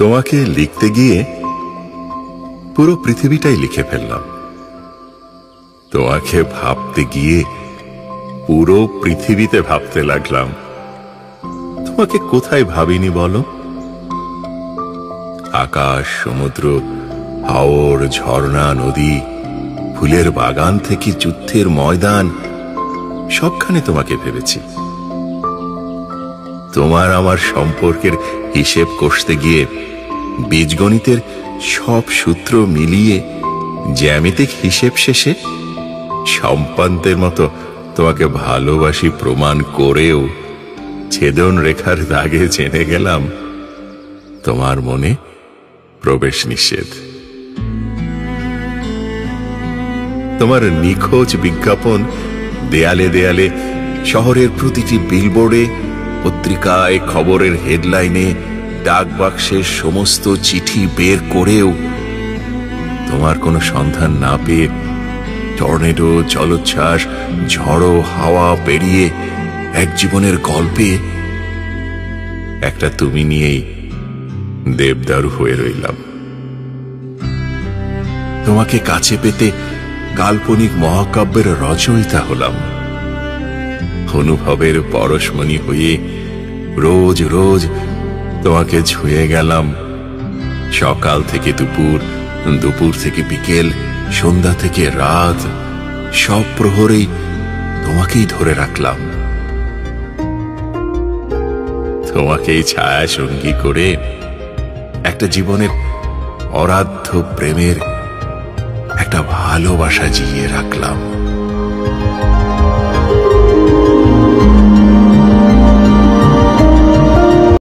তোমাকে লিখতে গিয়ে পুরো পৃথিবীটাই লিখে ফেললাম। তোমাকে ভাবতে গিয়ে পুরো পৃথিবীতে ভাবতে লাগলাম। তোমাকে কোথায় ভাবিনি বলো? আকাশ, সমুদ্র, হাওর, ঝর্ণা, নদী, ফুলের বাগান থেকে যুদ্ধের ময়দান, সবখানে তোমাকে ভেবেছি। তোমার আমার সম্পর্কের হিসেব কষতে গিয়ে বীজগণিতের সব সূত্র মিলিয়ে জ্যামিতিক হিসেব শেষে সম্পান্তের মতো তোমাকে ভালোবাসি প্রমাণ করেও ছেদন রেখার দাগে জেনে গেলাম তোমার মনে প্রবেশ নিষেধ। তোমার নিখোঁজ বিজ্ঞাপন দেয়ালে দেয়ালে, শহরের প্রতিটি বিলবোর্ডে, পত্রিকায়, খবরের হেডলাইনে, ডাক বাক্সের সমস্ত চিঠি বের করেও তোমার কোনো সন্ধান না পেয়ে টর্নেডো, জলোচ্ছ্বাস, ঝড়ো হাওয়া পেরিয়ে এক জীবনের গল্পে একটা তুমি নিয়েই দেবদারু হয়ে রইলাম। তোমাকে কাছে পেতে কাল্পনিক মহাকাব্যের রচয়িতা হলাম। অনুভবের পরশমণি হয়ে রোজ রোজ তোমাকে ছুঁয়ে গেলাম। সকাল থেকে দুপুর, দুপুর থেকে বিকেল, সন্ধ্যা থেকে রাত, সব প্রহরেই তোমাকেই ধরে রাখলাম। তোমাকেই ছায়া সঙ্গী করে একটা জীবনের অরাধ্য প্রেমের একটা ভালোবাসা জিয়ে রাখলাম।